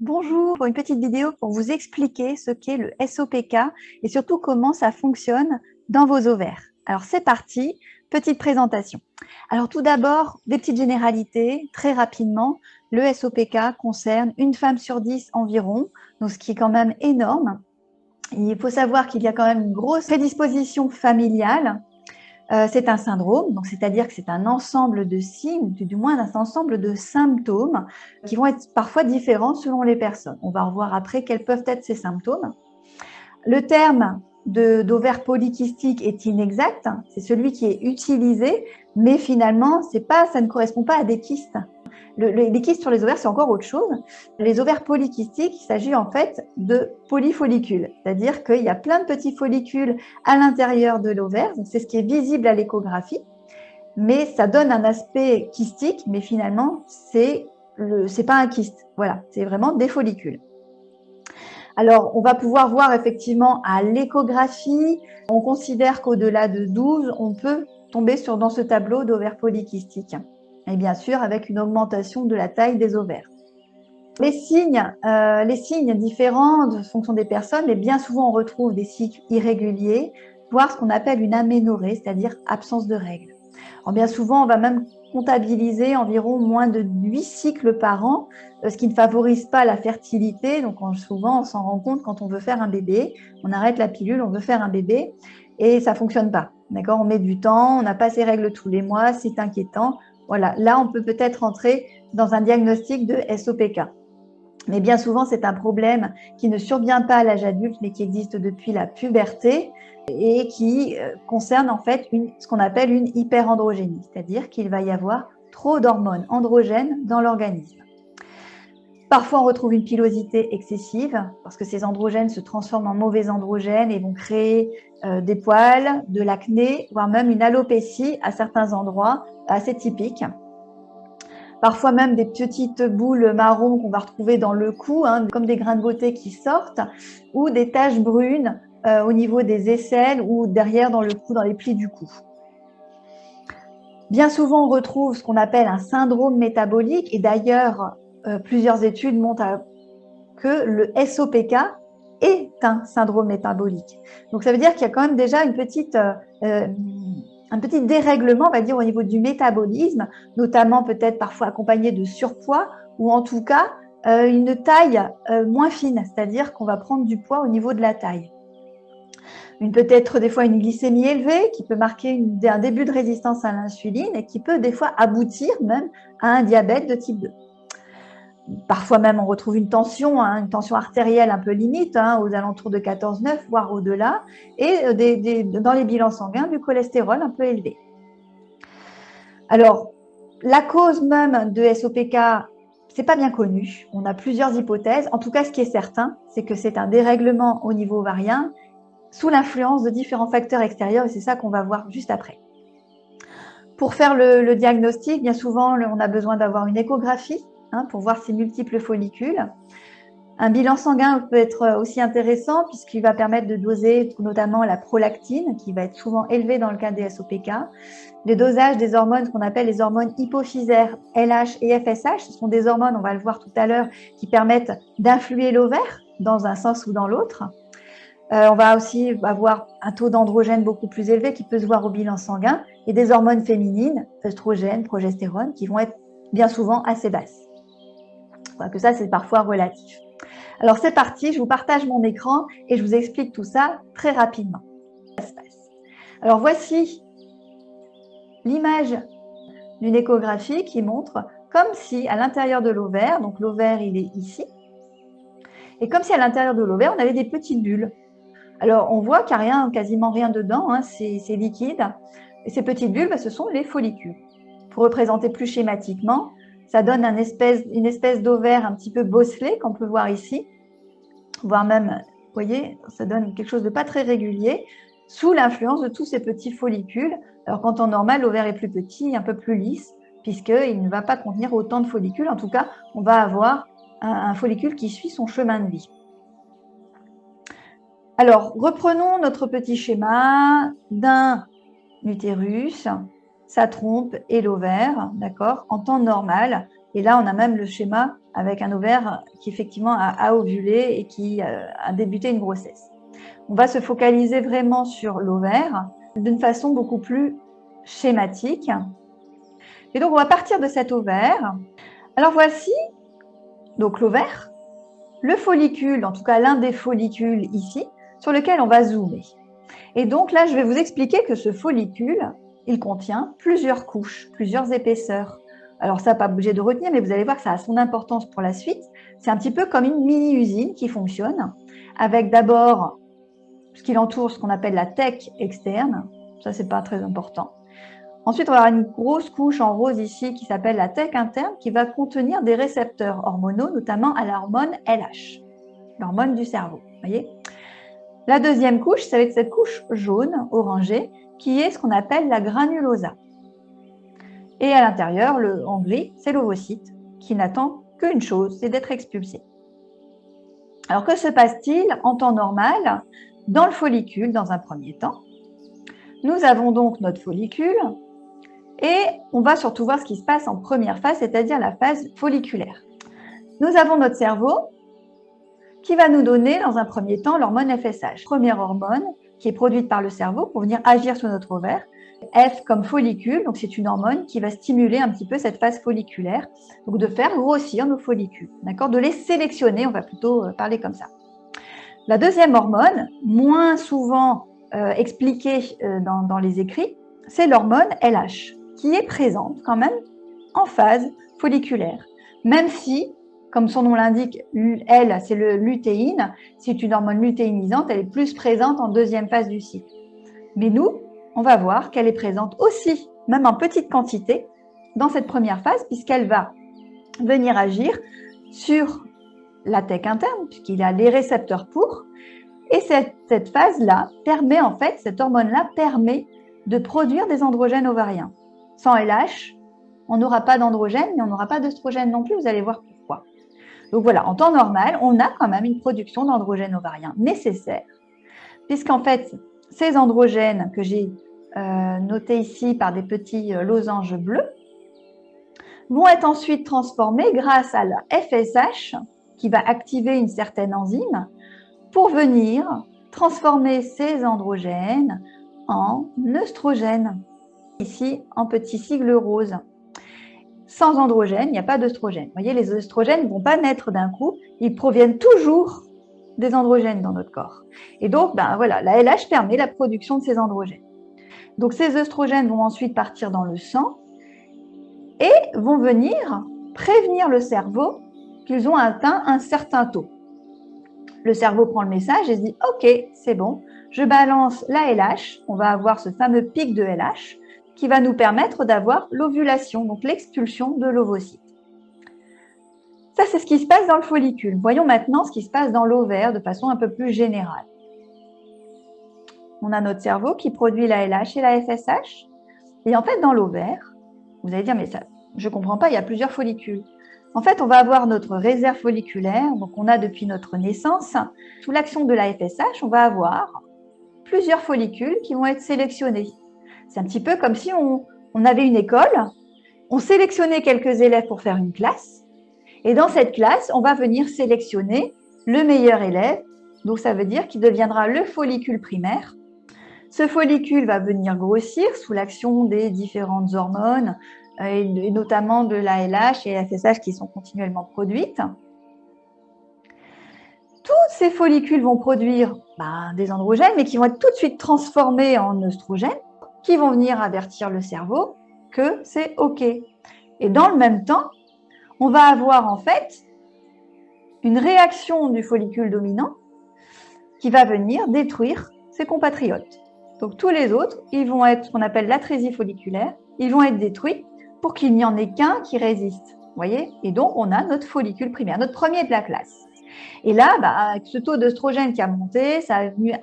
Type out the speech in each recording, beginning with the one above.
Bonjour, pour une petite vidéo pour vous expliquer ce qu'est le SOPK et surtout comment ça fonctionne dans vos ovaires. Alors c'est parti, petite présentation. Alors tout d'abord, des petites généralités, très rapidement. Le SOPK concerne une femme sur 10 environ, donc ce qui est quand même énorme. Il faut savoir qu'il y a quand même une grosse prédisposition familiale. C'est un syndrome, donc c'est-à-dire que c'est un ensemble de signes, du moins un ensemble de symptômes qui vont être parfois différents selon les personnes. On va revoir après quels peuvent être ces symptômes. Le terme d'ovaire polykystique est inexact, c'est celui qui est utilisé, mais finalement, ça ne correspond pas à des kystes. Les kystes sur les ovaires, c'est encore autre chose. Les ovaires polykystiques, il s'agit en fait de polyfollicules, c'est-à-dire qu'il y a plein de petits follicules à l'intérieur de l'ovaire, c'est ce qui est visible à l'échographie, mais ça donne un aspect kystique, mais finalement, c'est pas un kyste, voilà, c'est vraiment des follicules. Alors, on va pouvoir voir effectivement à l'échographie, on considère qu'au-delà de 12, on peut tomber dans ce tableau d'ovaires polykystiques. Et bien sûr, avec une augmentation de la taille des ovaires. Les signes différents en fonction des personnes, mais bien souvent on retrouve des cycles irréguliers, voire ce qu'on appelle une aménorrhée, c'est-à-dire absence de règles. Alors bien souvent, on va même comptabiliser environ moins de 8 cycles par an, ce qui ne favorise pas la fertilité. Donc souvent, on s'en rend compte quand on veut faire un bébé. On arrête la pilule, on veut faire un bébé et ça ne fonctionne pas. D'accord, on met du temps, on n'a pas ses règles tous les mois, c'est inquiétant. Voilà, là, on peut peut-être entrer dans un diagnostic de SOPK. Mais bien souvent, c'est un problème qui ne survient pas à l'âge adulte, mais qui existe depuis la puberté et qui concerne en fait ce qu'on appelle une hyperandrogénie, c'est-à-dire qu'il va y avoir trop d'hormones androgènes dans l'organisme. Parfois, on retrouve une pilosité excessive parce que ces androgènes se transforment en mauvais androgènes et vont créer des poils, de l'acné, voire même une alopécie à certains endroits assez typiques. Parfois même des petites boules marron qu'on va retrouver dans le cou, comme des grains de beauté qui sortent, ou des taches brunes au niveau des aisselles ou derrière dans le cou, dans les plis du cou. Bien souvent, on retrouve ce qu'on appelle un syndrome métabolique, et d'ailleurs, plusieurs études montrent que le SOPK est un syndrome métabolique. Donc ça veut dire qu'il y a quand même déjà un petit dérèglement, on va dire, au niveau du métabolisme, notamment peut-être parfois accompagné de surpoids ou en tout cas une taille moins fine, c'est-à-dire qu'on va prendre du poids au niveau de la taille. Peut-être des fois une glycémie élevée qui peut marquer un début de résistance à l'insuline et qui peut des fois aboutir même à un diabète de type 2. Parfois même, on retrouve une tension artérielle un peu limite, aux alentours de 14,9, voire au-delà, et dans les bilans sanguins, du cholestérol un peu élevé. Alors, la cause même de SOPK, c'est pas bien connu. On a plusieurs hypothèses. En tout cas, ce qui est certain, c'est que c'est un dérèglement au niveau ovarien sous l'influence de différents facteurs extérieurs, et c'est ça qu'on va voir juste après. Pour faire le diagnostic, bien souvent, on a besoin d'avoir une échographie pour voir ces multiples follicules. Un bilan sanguin peut être aussi intéressant puisqu'il va permettre de doser notamment la prolactine qui va être souvent élevée dans le cas des SOPK. Les dosages des hormones qu'on appelle les hormones hypophysaires, LH et FSH, ce sont des hormones, on va le voir tout à l'heure, qui permettent d'influer l'ovaire dans un sens ou dans l'autre. On va aussi avoir un taux d'androgène beaucoup plus élevé qui peut se voir au bilan sanguin et des hormones féminines, œstrogène, progestérone, qui vont être bien souvent assez basses. Que ça, c'est parfois relatif. Alors c'est parti, je vous partage mon écran et je vous explique tout ça très rapidement. Alors voici l'image d'une échographie qui montre comme si à l'intérieur de l'ovaire, donc l'ovaire il est ici, et comme si à l'intérieur de l'ovaire on avait des petites bulles. Alors on voit qu'il n'y a quasiment rien dedans, c'est liquide, et ces petites bulles, ce sont les follicules. Pour représenter plus schématiquement, ça donne une espèce d'ovaire un petit peu bosselé qu'on peut voir ici, voire même, vous voyez, ça donne quelque chose de pas très régulier, sous l'influence de tous ces petits follicules. Alors qu'en temps normal, l'ovaire est plus petit, un peu plus lisse, puisqu'il ne va pas contenir autant de follicules. En tout cas, on va avoir un follicule qui suit son chemin de vie. Alors, reprenons notre petit schéma d'un utérus, sa trompe et l'ovaire, d'accord, en temps normal. Et là, on a même le schéma avec un ovaire qui effectivement a ovulé et qui a débuté une grossesse. On va se focaliser vraiment sur l'ovaire d'une façon beaucoup plus schématique. Et donc, on va partir de cet ovaire. Alors, voici donc l'ovaire, le follicule, en tout cas l'un des follicules ici, sur lequel on va zoomer. Et donc là, je vais vous expliquer que ce follicule, il contient plusieurs couches, plusieurs épaisseurs. Alors ça, pas obligé de retenir, mais vous allez voir que ça a son importance pour la suite. C'est un petit peu comme une mini-usine qui fonctionne, avec d'abord ce qui l'entoure, ce qu'on appelle la teck externe. Ça, c'est pas très important. Ensuite, on va avoir une grosse couche en rose ici qui s'appelle la teck interne, qui va contenir des récepteurs hormonaux, notamment à l'hormone LH, l'hormone du cerveau. Voyez ? La deuxième couche, ça va être cette couche jaune, orangée, qui est ce qu'on appelle la granulosa. Et à l'intérieur, en gris, c'est l'ovocyte, qui n'attend qu'une chose, c'est d'être expulsé. Alors, que se passe-t-il en temps normal dans le follicule, dans un premier temps? Nous avons donc notre follicule et on va surtout voir ce qui se passe en première phase, c'est-à-dire la phase folliculaire. Nous avons notre cerveau qui va nous donner dans un premier temps l'hormone FSH, première hormone qui est produite par le cerveau pour venir agir sur notre ovaire. F comme follicule, donc c'est une hormone qui va stimuler un petit peu cette phase folliculaire, donc de faire grossir nos follicules, d'accord, de les sélectionner, on va plutôt parler comme ça. La deuxième hormone, moins souvent expliquée dans les écrits, c'est l'hormone LH, qui est présente quand même en phase folliculaire, même si, comme son nom l'indique, elle, c'est le lutéine, c'est une hormone lutéinisante, elle est plus présente en deuxième phase du cycle. Mais nous, on va voir qu'elle est présente aussi, même en petite quantité, dans cette première phase, puisqu'elle va venir agir sur la teck interne, puisqu'il a les récepteurs pour. Et cette phase-là permet, en fait, cette hormone-là permet de produire des androgènes ovariens. Sans LH, on n'aura pas d'androgène, mais on n'aura pas d'œstrogène non plus, vous allez voir pourquoi. Donc voilà, en temps normal, on a quand même une production d'androgènes ovariens nécessaire, puisqu'en fait, ces androgènes que j'ai notés ici par des petits losanges bleus vont être ensuite transformés grâce à la FSH qui va activer une certaine enzyme pour venir transformer ces androgènes en œstrogènes, ici en petit sigle rose. Sans androgène, il n'y a pas d'œstrogène. Vous voyez, les œstrogènes ne vont pas naître d'un coup, ils proviennent toujours des androgènes dans notre corps. Et donc, voilà, la LH permet la production de ces androgènes. Donc, ces œstrogènes vont ensuite partir dans le sang et vont venir prévenir le cerveau qu'ils ont atteint un certain taux. Le cerveau prend le message et se dit « Ok, c'est bon, je balance la LH, on va avoir ce fameux pic de LH qui va nous permettre d'avoir l'ovulation, donc l'expulsion de l'ovocyte. » Ça, c'est ce qui se passe dans le follicule. Voyons maintenant ce qui se passe dans l'ovaire de façon un peu plus générale. On a notre cerveau qui produit la LH et la FSH. Et en fait, dans l'ovaire, vous allez dire, mais ça, je ne comprends pas, il y a plusieurs follicules. En fait, on va avoir notre réserve folliculaire, donc on a depuis notre naissance. Sous l'action de la FSH, on va avoir plusieurs follicules qui vont être sélectionnés. C'est un petit peu comme si on avait une école, on sélectionnait quelques élèves pour faire une classe, et dans cette classe, on va venir sélectionner le meilleur élève, donc ça veut dire qu'il deviendra le follicule primaire. Ce follicule va venir grossir sous l'action des différentes hormones, et notamment de la LH et la FSH qui sont continuellement produites. Tous ces follicules vont produire des androgènes, mais qui vont être tout de suite transformés en œstrogènes, qui vont venir avertir le cerveau que c'est OK. Et dans le même temps, on va avoir en fait une réaction du follicule dominant qui va venir détruire ses compatriotes. Donc tous les autres, ils vont être ce qu'on appelle l'atrésie folliculaire, ils vont être détruits pour qu'il n'y en ait qu'un qui résiste. Vous voyez ? Et donc on a notre follicule primaire, notre premier de la classe. Et là, avec ce taux d'œstrogène qui a monté, ça a venu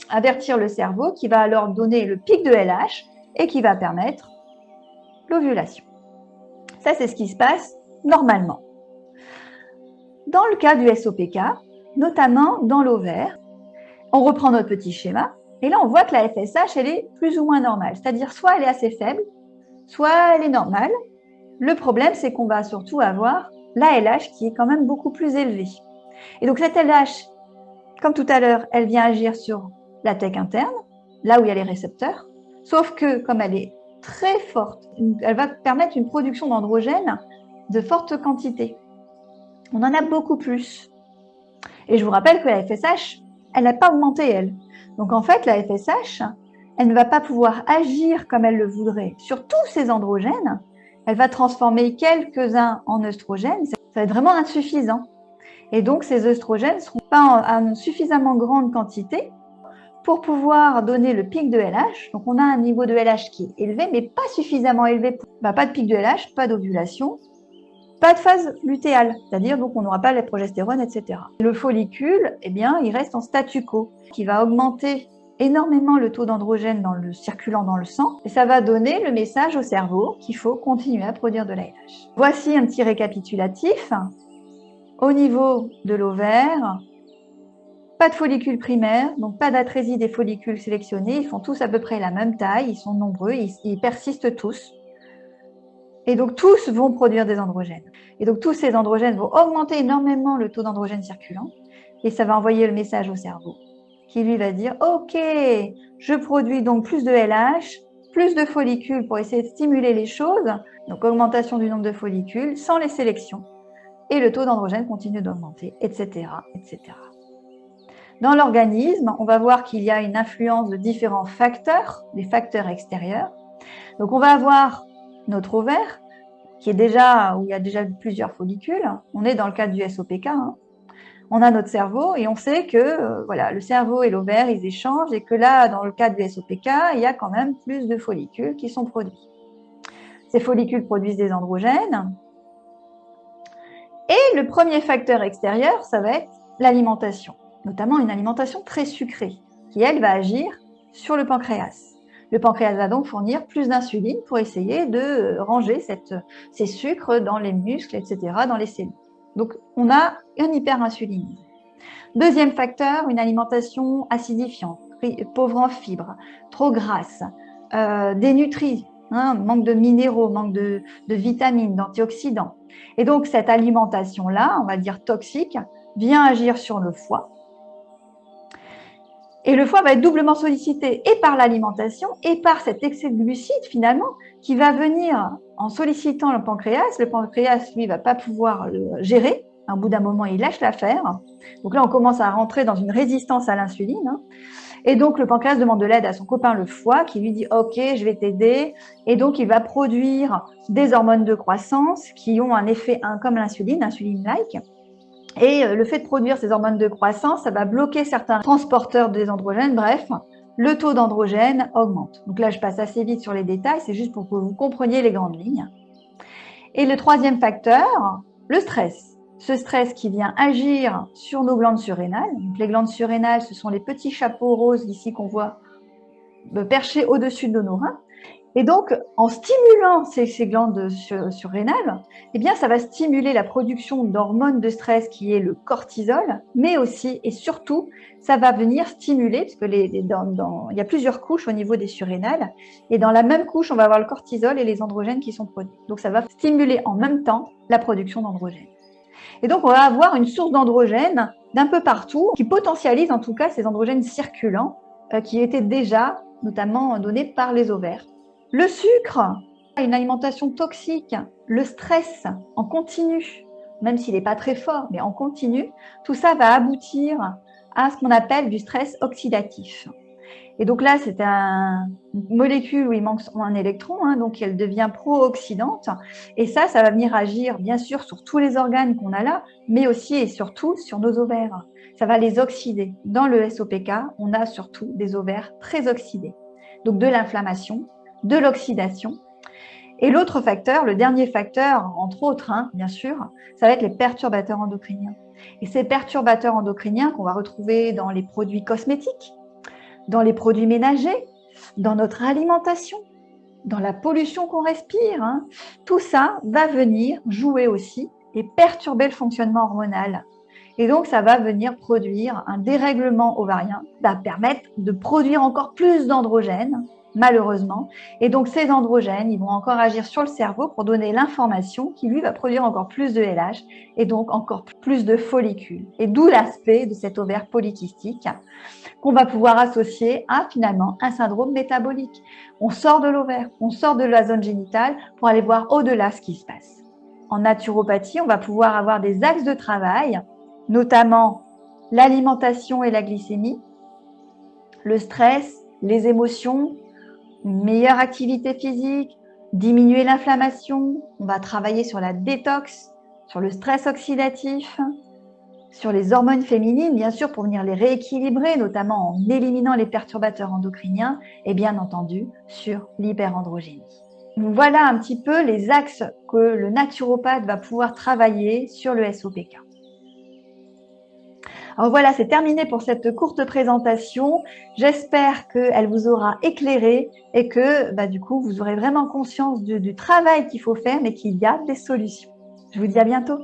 avertir le cerveau qui va alors donner le pic de LH et qui va permettre l'ovulation. Ça, c'est ce qui se passe normalement. Dans le cas du SOPK, notamment dans l'ovaire, on reprend notre petit schéma et là, on voit que la FSH, elle est plus ou moins normale. C'est-à-dire, soit elle est assez faible, soit elle est normale. Le problème, c'est qu'on va surtout avoir la LH qui est quand même beaucoup plus élevée. Et donc cette LH, comme tout à l'heure, elle vient agir sur la thèque interne, là où il y a les récepteurs, sauf que comme elle est très forte, elle va permettre une production d'androgènes de forte quantité. On en a beaucoup plus. Et je vous rappelle que la FSH, elle n'a pas augmenté, elle. Donc en fait, la FSH, elle ne va pas pouvoir agir comme elle le voudrait sur tous ces androgènes. Elle va transformer quelques-uns en œstrogènes. Ça va être vraiment insuffisant. Et donc, ces œstrogènes ne seront pas en suffisamment grande quantité pour pouvoir donner le pic de LH. Donc, on a un niveau de LH qui est élevé, mais pas suffisamment élevé. Pas de pic de LH, pas d'ovulation, pas de phase lutéale, c'est-à-dire donc on n'aura pas la progestérone, etc. Le follicule, eh bien, il reste en statu quo, qui va augmenter énormément le taux d'androgène circulant dans le sang, et ça va donner le message au cerveau qu'il faut continuer à produire de la LH. Voici un petit récapitulatif. Au niveau de l'ovaire, pas de follicules primaires, donc pas d'atrésie des follicules sélectionnés, ils font tous à peu près la même taille, ils sont nombreux, ils persistent tous. Et donc, tous vont produire des androgènes. Et donc, tous ces androgènes vont augmenter énormément le taux d'androgène circulant. Et ça va envoyer le message au cerveau qui lui va dire « Ok, je produis donc plus de LH, plus de follicules pour essayer de stimuler les choses. » Donc, augmentation du nombre de follicules sans les sélections. Et le taux d'androgène continue d'augmenter, etc., etc. Dans l'organisme, on va voir qu'il y a une influence de différents facteurs, des facteurs extérieurs. Donc, on va avoir notre ovaire, où il y a déjà plusieurs follicules. On est dans le cadre du SOPK. On a notre cerveau et on sait que le cerveau et l'ovaire, ils échangent et que là, dans le cadre du SOPK, il y a quand même plus de follicules qui sont produits. Ces follicules produisent des androgènes. Et le premier facteur extérieur, ça va être l'alimentation, notamment une alimentation très sucrée, qui, elle, va agir sur le pancréas. Le pancréas va donc fournir plus d'insuline pour essayer de ranger ces sucres dans les muscles, etc., dans les cellules. Donc, on a un hyperinsulinisme. Deuxième facteur, une alimentation acidifiante, pauvre en fibres, trop grasse, dénutrie, manque de minéraux, manque de vitamines, d'antioxydants. Et donc, cette alimentation-là, on va dire toxique, vient agir sur le foie. Et le foie va être doublement sollicité et par l'alimentation et par cet excès de glucides finalement qui va venir en sollicitant le pancréas. Le pancréas, lui, va pas pouvoir le gérer. Au bout d'un moment, il lâche l'affaire. Donc là, on commence à rentrer dans une résistance à l'insuline. Et donc, le pancréas demande de l'aide à son copain le foie qui lui dit « Ok, je vais t'aider ». Et donc, il va produire des hormones de croissance qui ont un effet comme l'insuline, insuline-like. Et le fait de produire ces hormones de croissance, ça va bloquer certains transporteurs des androgènes. Bref, le taux d'androgène augmente. Donc là, je passe assez vite sur les détails, c'est juste pour que vous compreniez les grandes lignes. Et le troisième facteur, le stress. Ce stress qui vient agir sur nos glandes surrénales. Donc les glandes surrénales, ce sont les petits chapeaux roses ici qu'on voit perchés au-dessus de nos reins. Et donc, en stimulant ces glandes surrénales, eh bien, ça va stimuler la production d'hormones de stress qui est le cortisol, mais aussi et surtout, ça va venir stimuler, parce que il y a plusieurs couches au niveau des surrénales, et dans la même couche, on va avoir le cortisol et les androgènes qui sont produits. Donc, ça va stimuler en même temps la production d'androgènes. Et donc, on va avoir une source d'androgènes d'un peu partout, qui potentialise en tout cas ces androgènes circulants, qui étaient déjà notamment donnés par les ovaires. Le sucre, une alimentation toxique, le stress en continu, même s'il n'est pas très fort, mais en continu, tout ça va aboutir à ce qu'on appelle du stress oxydatif. Et donc là, c'est une molécule où il manque un électron, donc elle devient pro-oxydante. Et ça va venir agir, bien sûr, sur tous les organes qu'on a là, mais aussi et surtout sur nos ovaires. Ça va les oxyder. Dans le SOPK, on a surtout des ovaires très oxydés. Donc de l'inflammation, de l'oxydation. Et l'autre facteur, le dernier facteur, entre autres, bien sûr, ça va être les perturbateurs endocriniens. Et ces perturbateurs endocriniens qu'on va retrouver dans les produits cosmétiques, dans les produits ménagers, dans notre alimentation, dans la pollution qu'on respire, tout ça va venir jouer aussi et perturber le fonctionnement hormonal. Et donc, ça va venir produire un dérèglement ovarien, va permettre de produire encore plus d'androgènes, malheureusement. Et donc, ces androgènes, ils vont encore agir sur le cerveau pour donner l'information qui, lui, va produire encore plus de LH et donc encore plus de follicules. Et d'où l'aspect de cet ovaire polykystique qu'on va pouvoir associer à, finalement, un syndrome métabolique. On sort de l'ovaire, on sort de la zone génitale pour aller voir au-delà ce qui se passe. En naturopathie, on va pouvoir avoir des axes de travail, notamment l'alimentation et la glycémie, le stress, les émotions, une meilleure activité physique, diminuer l'inflammation. On va travailler sur la détox, sur le stress oxydatif, sur les hormones féminines, bien sûr, pour venir les rééquilibrer, notamment en éliminant les perturbateurs endocriniens, et bien entendu sur l'hyperandrogénie. Voilà un petit peu les axes que le naturopathe va pouvoir travailler sur le SOPK. Alors voilà, c'est terminé pour cette courte présentation. J'espère qu'elle vous aura éclairé et que du coup, vous aurez vraiment conscience du travail qu'il faut faire, mais qu'il y a des solutions. Je vous dis à bientôt.